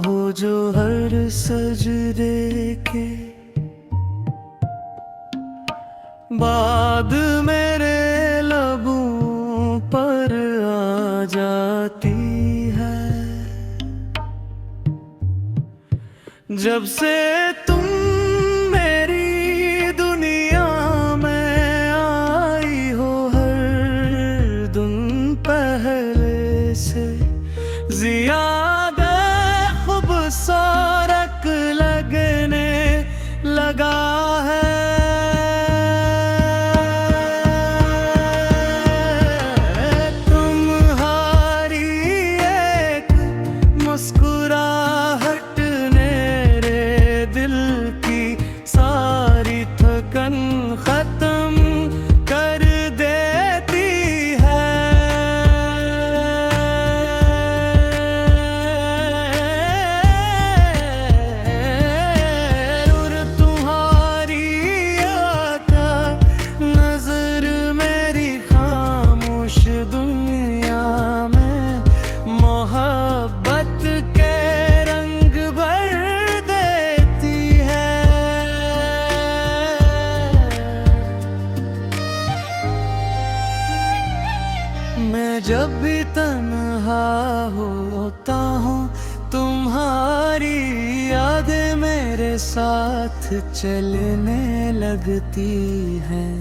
हो जो हर सजदे के बाद मेरे लबों पर आ जाती है। जब से तुम मेरी दुनिया में आई हो, हर दिन पहले से ज़्यादा खूबसूरत लगने लगा है। तुम्हारी एक मुस्कुराहट मेरे दिल की सारी थकन खत्म कर देती है। और तुम्हारी आता नजर मेरी खामोश दुनिया में मोहब्बत के रंग भर देती है। मैं जब भी तन्हा होता हूँ, तुम्हारी यादें मेरे साथ चलने लगती हैं।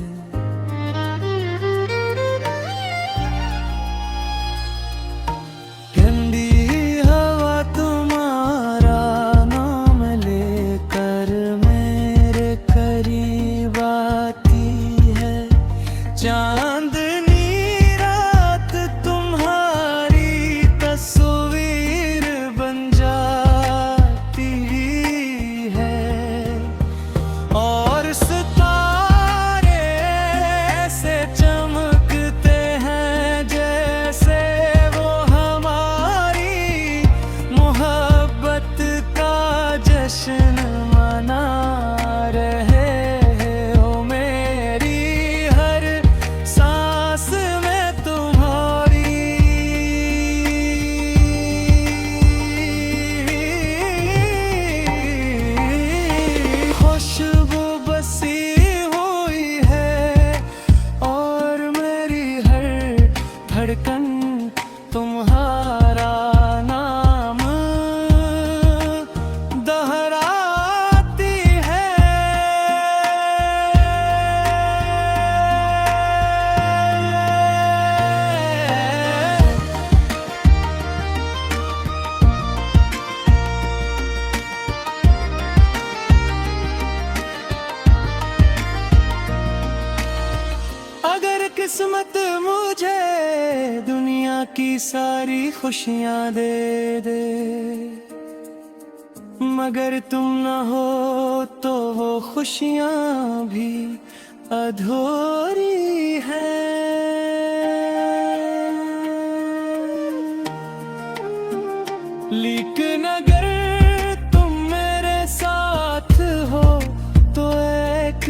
ठंडी हवा तुम्हारा नाम लेकर मेरे करीब आती है। चांदनी रात तुम्हारी तस्वीर बन जाती है। और सितारे ऐसे चमकते हैं जैसे वो हमारी मोहब्बत का जश्न मना रहे हो। मेरी हर सांस में तुम्हारी खुशबू बसी हुई है। और मेरी हर धड़कन तुम्हारा नाम दोहराती है। अगर किस्मत मुझे दुनिया की सारी खुशियां दे दे, मगर तुम न हो तो वो खुशियां भी अधूरी है। लेकिन अगर तुम मेरे साथ हो तो एक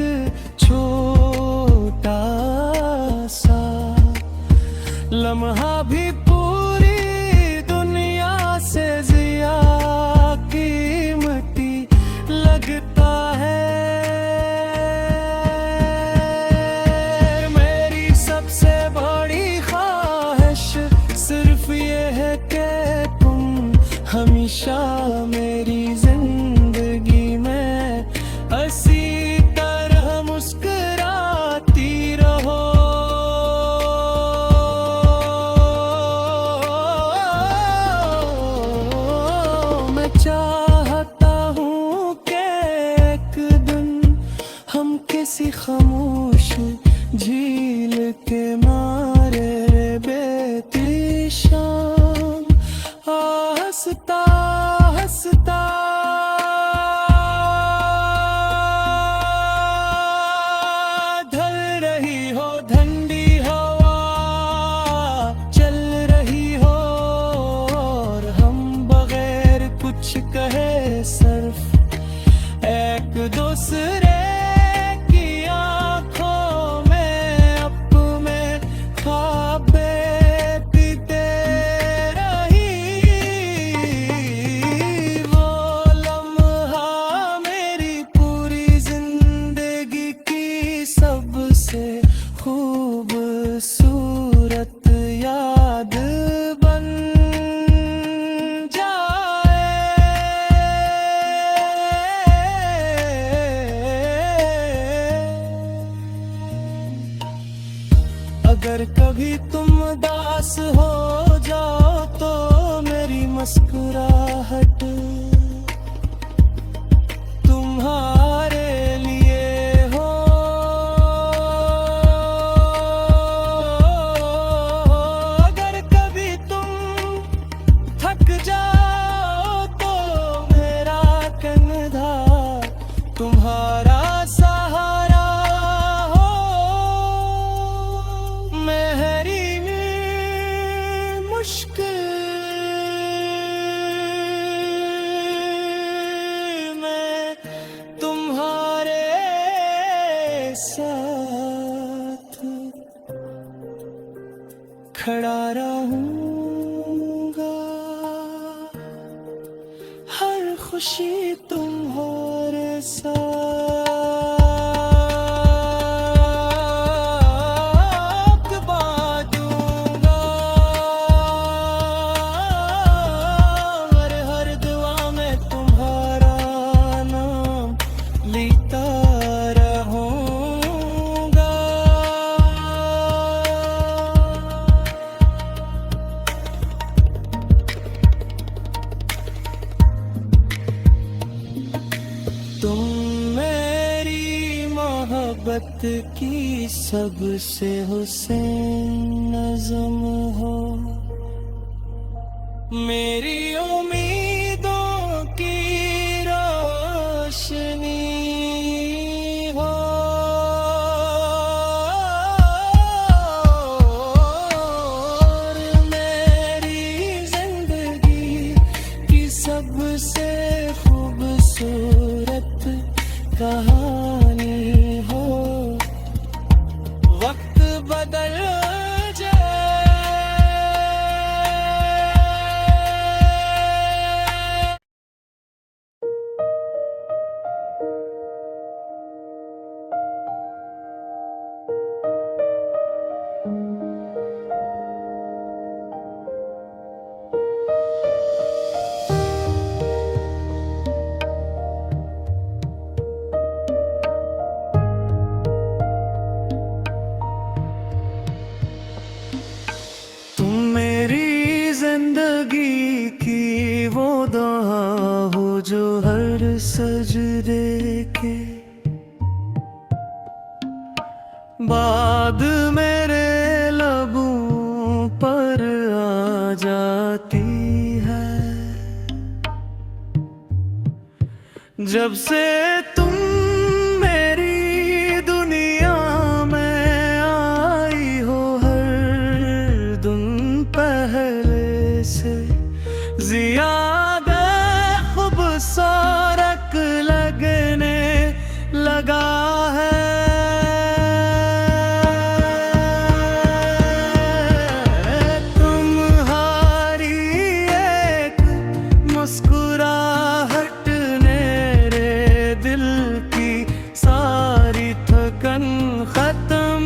छोटा सा लम्हा भी पूरी दुनिया से ज़्यादा कीमती लगता है। मेरी सबसे बड़ी ख्वाहिश सिर्फ ये है कि तुम हमेशा मेरी जिंदगी में हंसी तरह मुस्कुराती रहो। मैं चाहता हूँ कि एक दिन हम किसी खामोश झील के मारे बेती शाम हंसता हंसता ढल रही हो ठंडी हवा चल रही हो, और हम बगैर कुछ कहे सिर्फ एक दूसरे की आंखों में अपने ख्वाब। अगर कभी तुम उदास हो जाओ तो मेरी मुस्कुराहट तुम्हारे लिए हो। अगर कभी तुम थक जाओ तो मेरा कंधा तुम्हारा सहारा हो। मेरी मुश्किल में तुम्हारे साथ खड़ा रहूंगा। हर खुशी तुम्हारे साथ बांटूंगा। और हर दुआ में तुम्हारा नाम लेता रहूंगा। तुम मेरी मोहब्बत की सबसे हुसैन नज़्म हो। मेरी उम्मीदों की रोशनी हो। और मेरी जिंदगी की सबसे खूबसूरत कहानी हो। वक्त बदल जाए जिंदगी की वो दुआ हो जो हर सजदे के बाद मेरे लबों पर आ जाती है। जब से तुम मेरी दुनिया में आई हो, हर दिन पहले से ज़्यादा खूबसूरत लगने लगा है। तुम्हारी एक मुस्कुराहट मेरे दिल की सारी थकन खत्म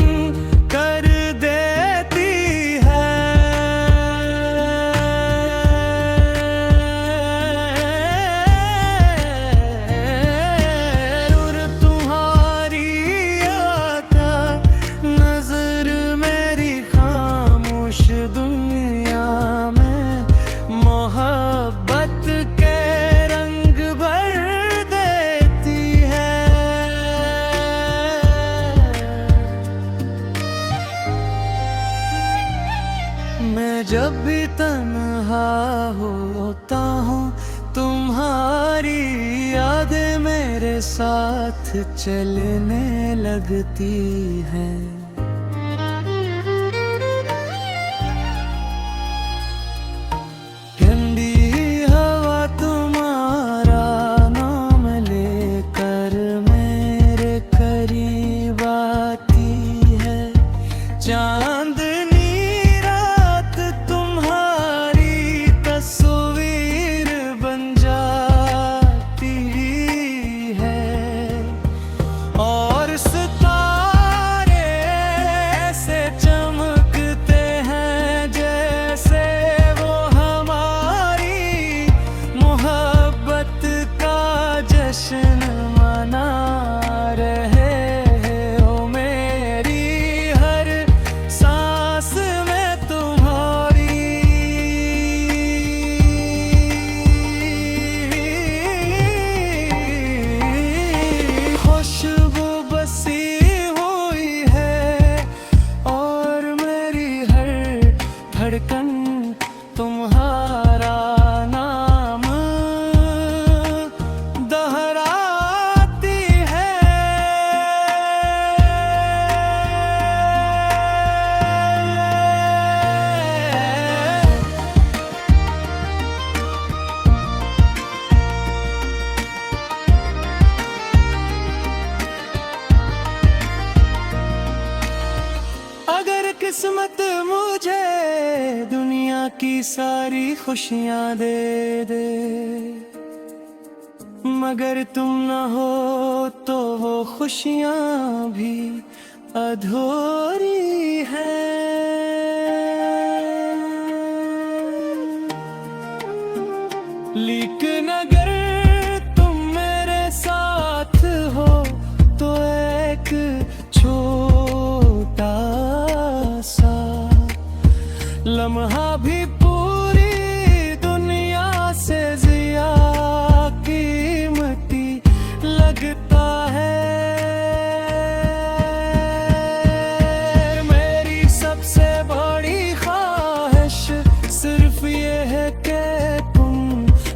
कर देती है। और तुम्हारी आता नजर मेरी खामोश दुनिया में मोहब्बत के रंग भर देती है। मैं जब भी तन्हा होता हूँ, तुम्हारी यादें मेरे साथ चलने लगती हैं। ठंडी हवा तुम्हारा नाम लेकर मेरे करीब आती है। चांदनी रात तुम्हारी तस्वीर बन जाती है। और सितारे ऐसे चमकते हैं जैसे वो हमारी मोहब्बत का जश्न मना रहे हो। मेरी हर सांस किस्मत मुझे दुनिया की सारी खुशियां दे दे, मगर तुम ना हो तो वो खुशियां भी अधूरी है। लेकिन अगर तुम मेरे साथ हो तो एक छोटा सा लम्हा भी पूरी दुनिया से जिया कीमती लगता है। मेरी सबसे बड़ी ख्वाहिश सिर्फ ये है कि तुम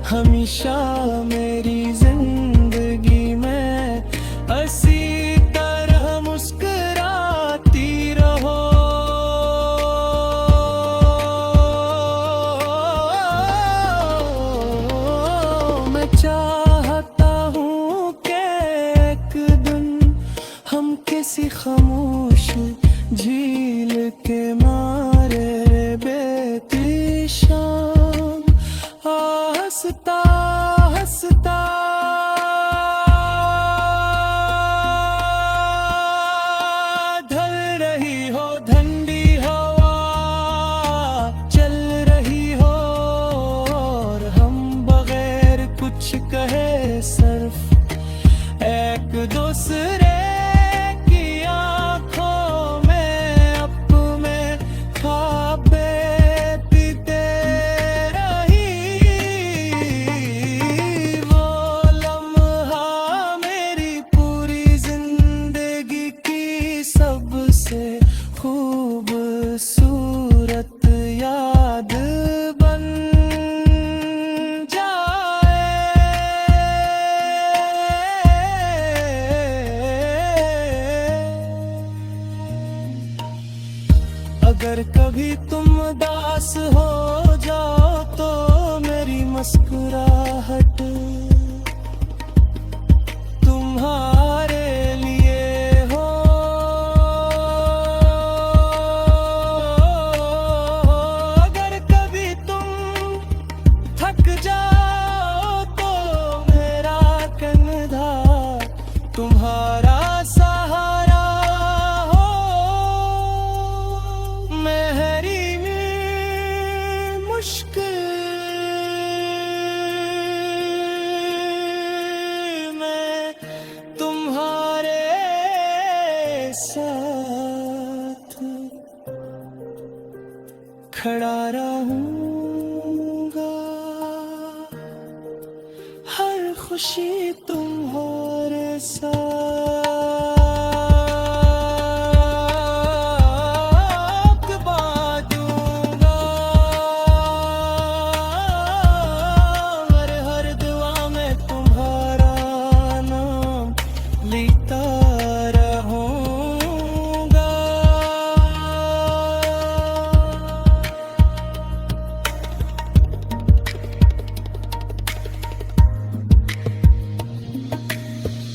हमेशा मेरी जिंदगी में हंसी तरह मुस्कुराती रहो। मैं चाहता हूँ कि एक दिन हम किसी खामोश झील के मारे बेती शाम हंसता हंसता ढल रही हो ठंडी हवा, चल रही हो और हम बगैर कुछ कहे सिर्फ एक दूसरे की आंखों में अपने ख्वाबें पीते सबसे खूबसूरत याद बन जाए। अगर कभी तुम उदास हो जाओ तो मेरी मुस्कुराहट तुम्हारे लिए हो। अगर कभी तुम थक जाओ तो मेरा कंधा तुम्हारा सहारा हो। मेरी मुश्किल तुम्हारे साथ खड़ा रहूंगा, हर खुशी तुम्हारे साथ बांटूंगा। हर दुआ में तुम्हारा नाम लेता रहूंगा।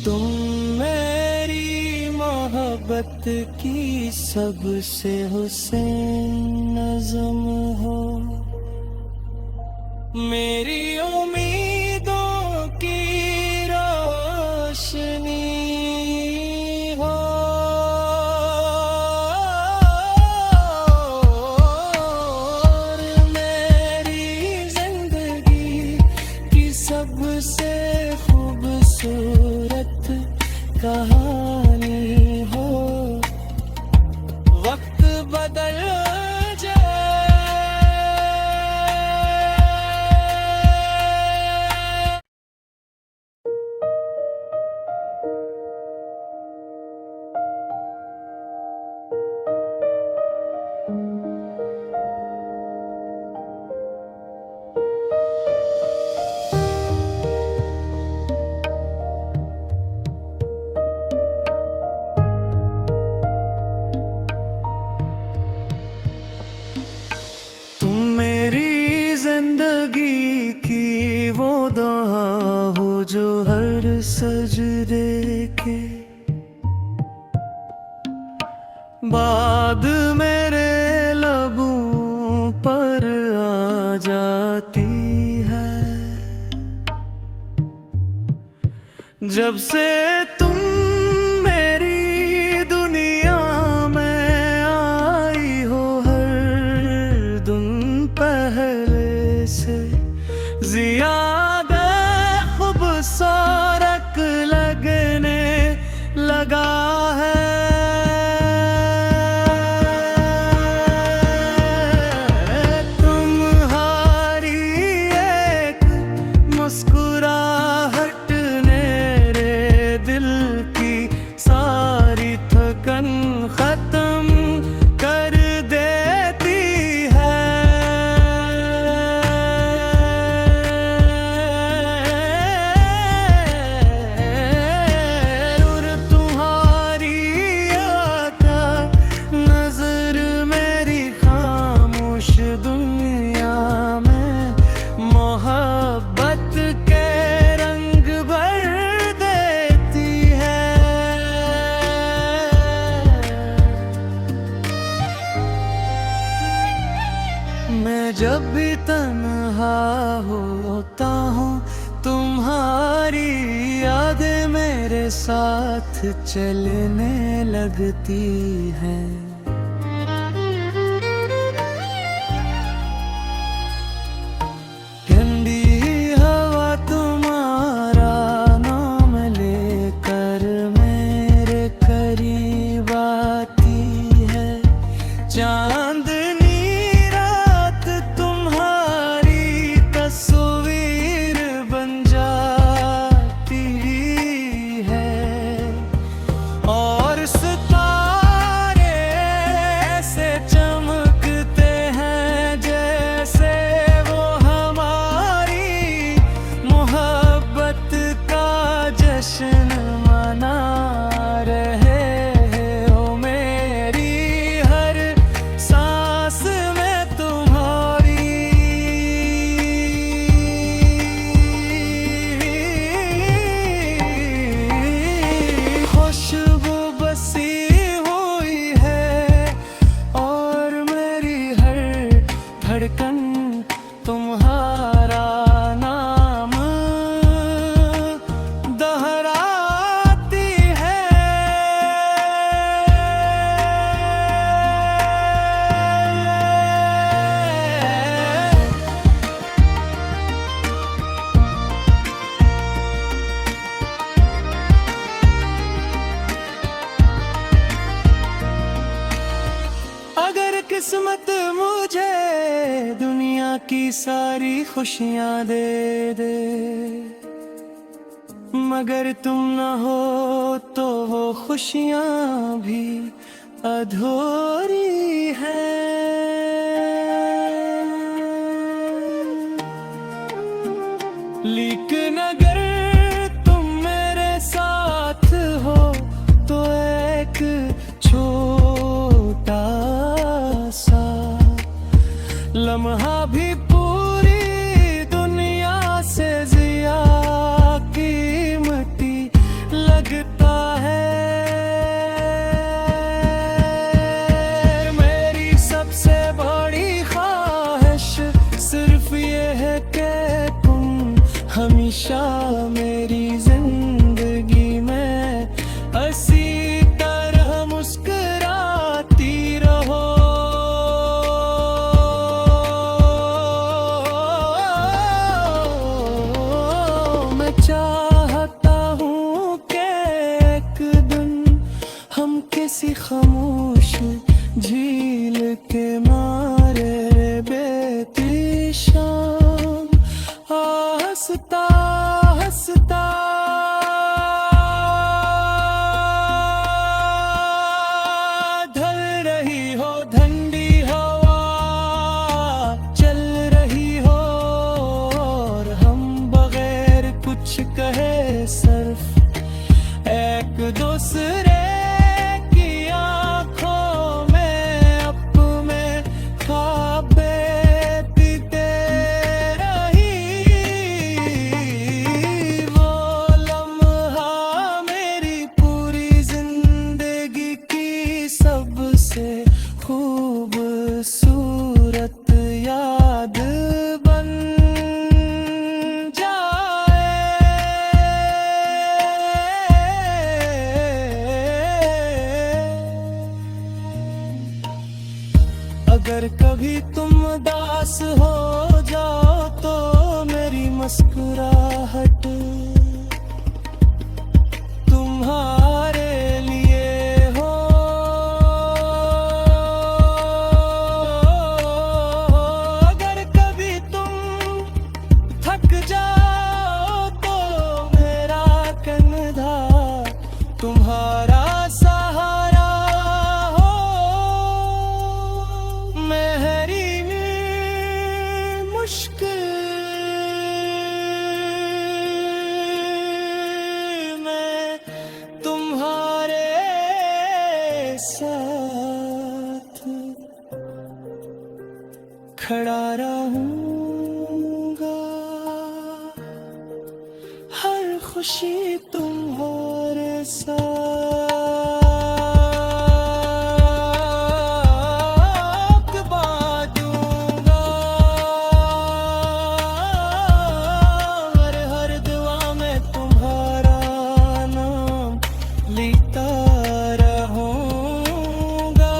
तुम मेरी मोहब्बत की सबसे हुसैन नज़म हो, मेरी उम्मीदों की रोशनी हो। और मेरी जिंदगी की सबसे खूबसूरत कहानी हो। वक्त बदल जाए जो हर सजदे के बाद मेरे जब से तुम मेरी दुनिया में आई हो, हर दिन पहले से ज्यादा खूबसूरत लगने लगा है। तुम्हारी एक मुस्कुराहट ने दिल की सारी थकन खत्म कर देती है। और तुम्हारी आता नजर मेरी खामोश दुनिया में मोहब्बत के रंग भर देती है। मैं जब भी तन्हा होता हूँ, तुम्हारी यादें मेरे साथ चलने लगती हैं। ठंडी हवा तुम्हारा नाम लेकर मेरे करीब आती है। चांदनी रात तुम्हारी तस्वीर बन जाती है। और सितारे ऐसे चमकते हैं जैसे वो हमारी मोहब्बत का जश्न मना रहे हैं। ओ मेरी हर सांस में तुम्हारी खुशबू बसी हुई है। और मेरी हर धड़कन तुम्हारा नाम दोहराती है। अगर किस्मत मुझे दुनिया की सारी खुशियां दे दे, मगर तुम न हो तो वो खुशियां भी अधूरी है। लेकिन अगर तुम मेरे साथ हो तो एक छोटा सा लम्हा भी पूरी दुनिया से ज्यादा कीमती लगता है। मेरी सबसे बड़ी ख्वाहिश सिर्फ ये है कि तुम हमेशा मेरी जिंदगी में हंसी तरह मुस्कुराती रहो। मैं चाहता हूँ कि एक दिन हम किसी खामोश झील के मारे बेती शाम हंसता हंसता ढल रही हो ठंडी हवा चल रही हो, और हम बगैर कुछ कहे सिर्फ एक दूसरे की आंखों में अपने ख्वाब बीते रही। वो लम्हा मेरी पूरी जिंदगी की सबसे खूबसूरत याद बन जाए। अगर कभी तुम उदास हो जाओ तो मेरी मुस्कुराहट तुम्हारे लिए हो। अगर कभी तुम थक जाओ तो मेरा कंधा तुम्हारा सहारा हो। मेरी मुश्किल में तुम्हारे साथ खड़ा रहूंगा। हर खुशी तुम्हारे साथ बांटूंगा। हर दुआ में तुम्हारा नाम लेता रहूंगा।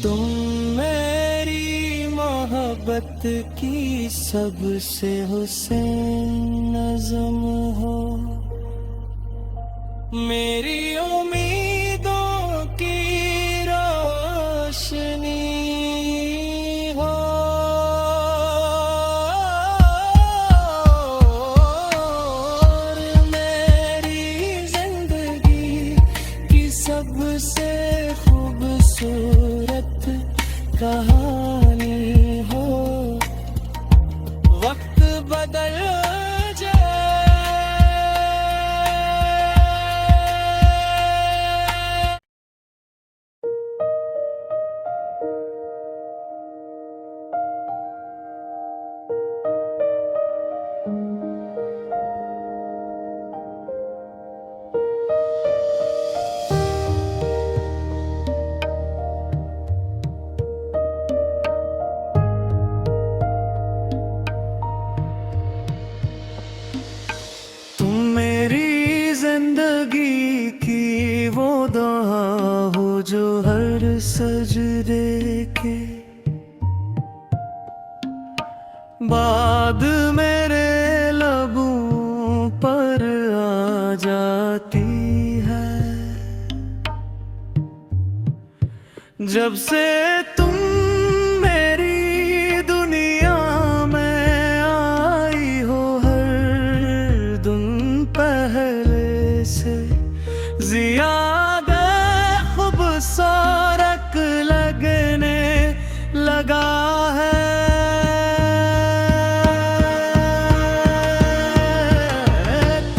तुम मेरी मोहब्बत की सबसे हुसैन नज़्म हो। मेरी उम्मीदों की रोशनी हो। और मेरी जिंदगी की सबसे खूबसूरत कहानी हो। वक्त बदल जाए जिंदगी की वो दुआ हो जो हर सजदे के बाद मेरे लबों पर आ जाती है। जब से तुम मेरी दुनिया में आई हो, हर दिन पहले से ज़्यादा खूबसूरत लगने लगा है।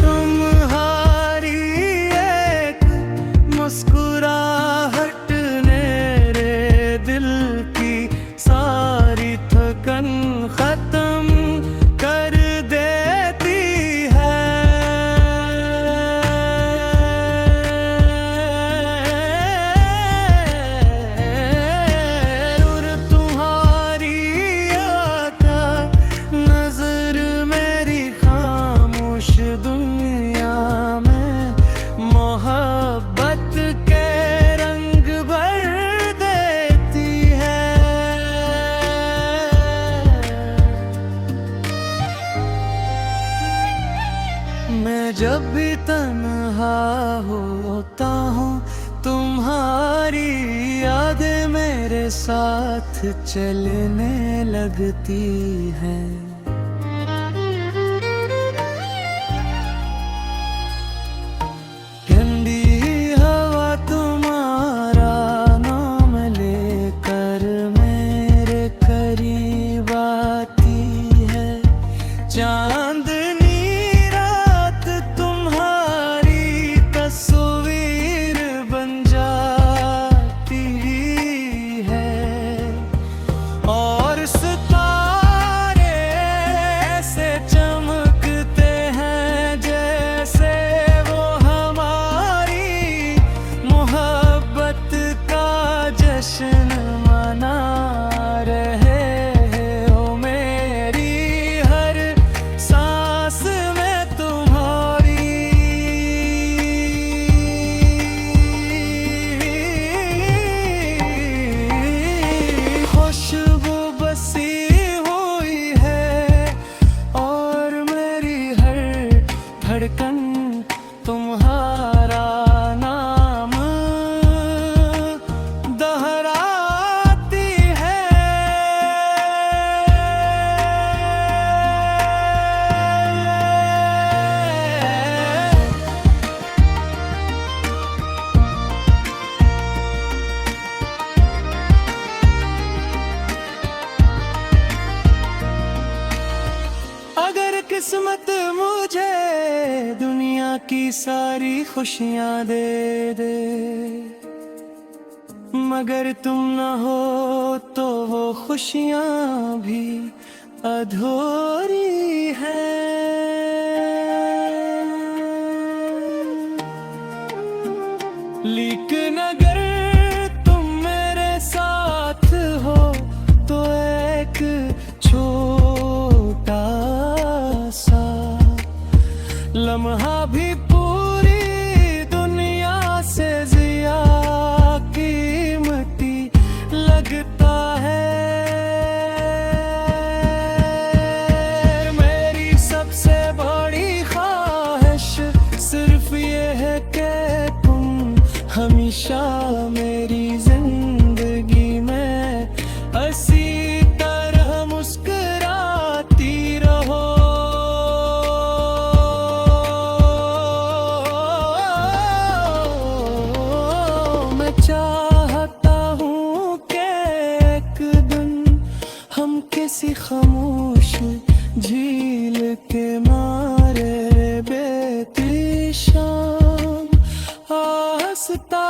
तुम्हारी एक मुस्कुराहट मेरे दिल की सारी थकन खत्म कर देती है। और तुम्हारी आता नजर मेरी खामोश दुनिया में मोहब्बत के रंग भर देती है। मैं जब भी तन्हा होता हूँ, तुम्हारी यादें मेरे साथ चलने लगती हैं। ठंडी हवा तुम्हारा नाम लेकर मेरे करीब आती है। चांदनी रात तुम्हारी तस्वीर बन जाती है। और सितारे ऐसे चमकते हैं जैसे वो हमारी मोहब्बत का जश्न मना रहे हो। मेरी हर सांस किस्मत मुझे दुनिया की सारी खुशियां दे दे, मगर तुम ना हो तो वो खुशियां भी अधूरी है। लेकिन अगर तुम मेरे साथ हो तो एक छोटा सा लम्हा भी पूरी दुनिया से जिया कीमती लगता है। मेरी सबसे बड़ी ख्वाहिश सिर्फ ये है कि तुम हमेशा मेरी जिंदगी में हंसी तरह मुस्कुराती रहो। मैं चाहता हूँ कि एक दिन हम किसी खामोश झील के मारे बेती शाम हंसता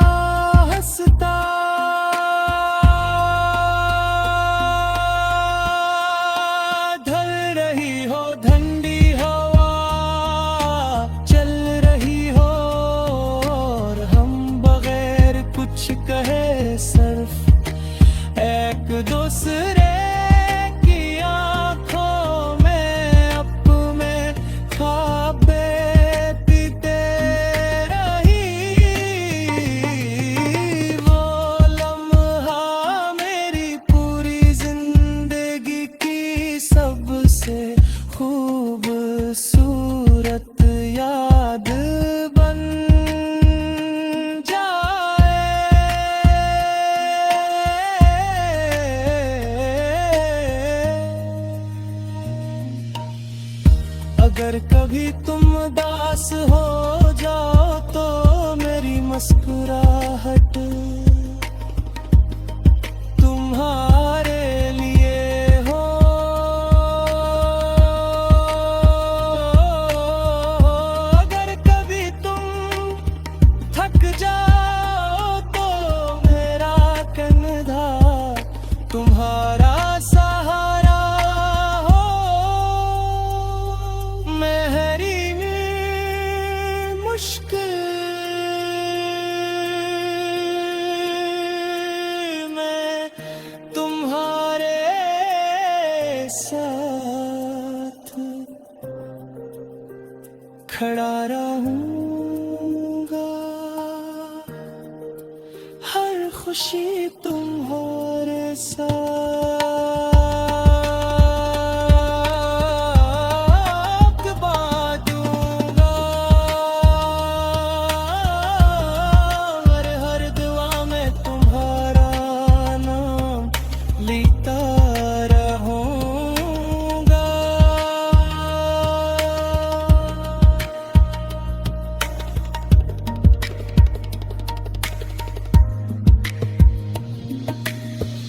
हंसता ढल रही हो ठंडी हवा, चल रही हो और हम बगैर कुछ कहे सिर्फ एक दूसरे की आंखों में अपने ख्वाब बीते रही। वो लम्हा मेरी पूरी जिंदगी की सबसे खूबसूरत याद बन अगर कभी तुम उदास हो जाओ तो मेरी मुस्कुराहट तुम्हारे लिए हो। अगर कभी तुम थक जाओ तो मेरा कंधा तुम्हारा सहारा हो। मेरी मुश्किल में तुम्हारे साथ खड़ा रहूंगा। हर खुशी तुम्हारे साथ बांटूंगा और हर दुआ में तुम्हारा नाम लेता रहूंगा।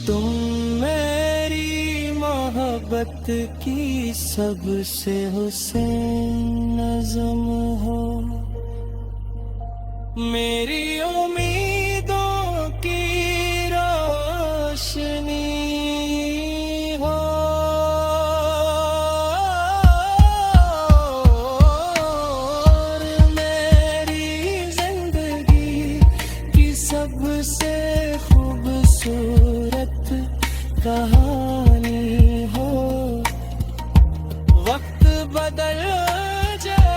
तुम मेरी मोहब्बत की सबसे हुसैन नज़म हो, मेरी उम्मीदों की रोशनी हो। और मेरी जिंदगी की सबसे खूबसूरत कहानी हो। वक्त बदल जाए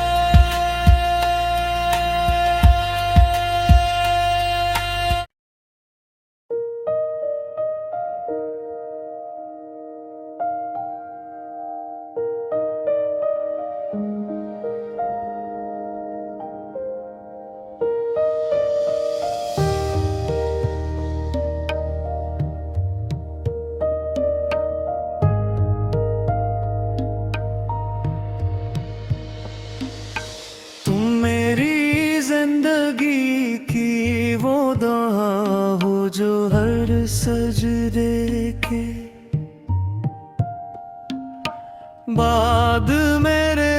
जो हर सजदे के बाद मेरे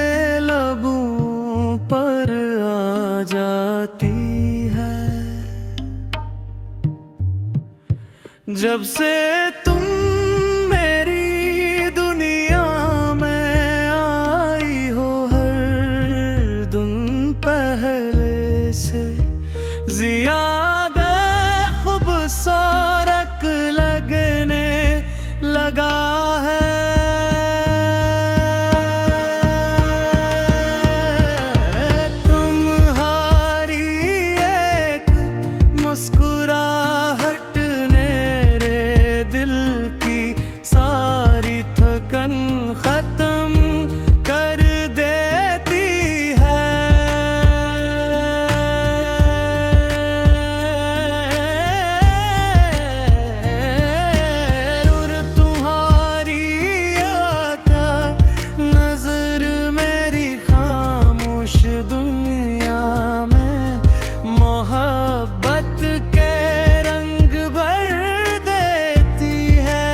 जब से तुम मेरी दुनिया में आई हो, हर दिन पहले से ज़्यादा खूबसूरत लगने लगा है। तुम्हारी एक मुस्कुराहट ने दिल की सारी थकन खत्म कर देती है। और तुम्हारी आता नजर मेरी खामोश दुनिया में मोहब्बत के रंग भर देती है।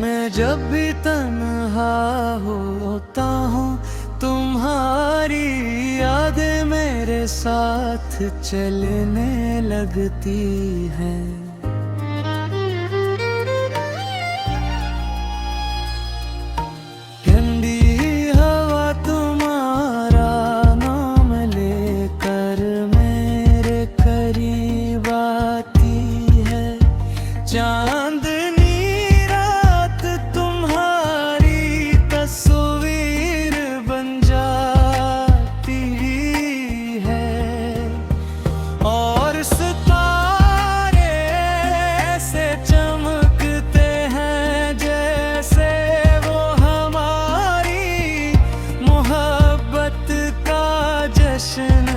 मैं जब भी तन्हा होता हूँ, तुम्हारी यादें मेरे साथ चलने लगती हैं। ठंडी हवा तुम्हारा नाम लेकर मेरे करीब आती है। चांदनी रात तुम्हारी तस्वीर बन जाती है। और सितारे ऐसे चमकते हैं जैसे वो हमारी मोहब्बत का जश्न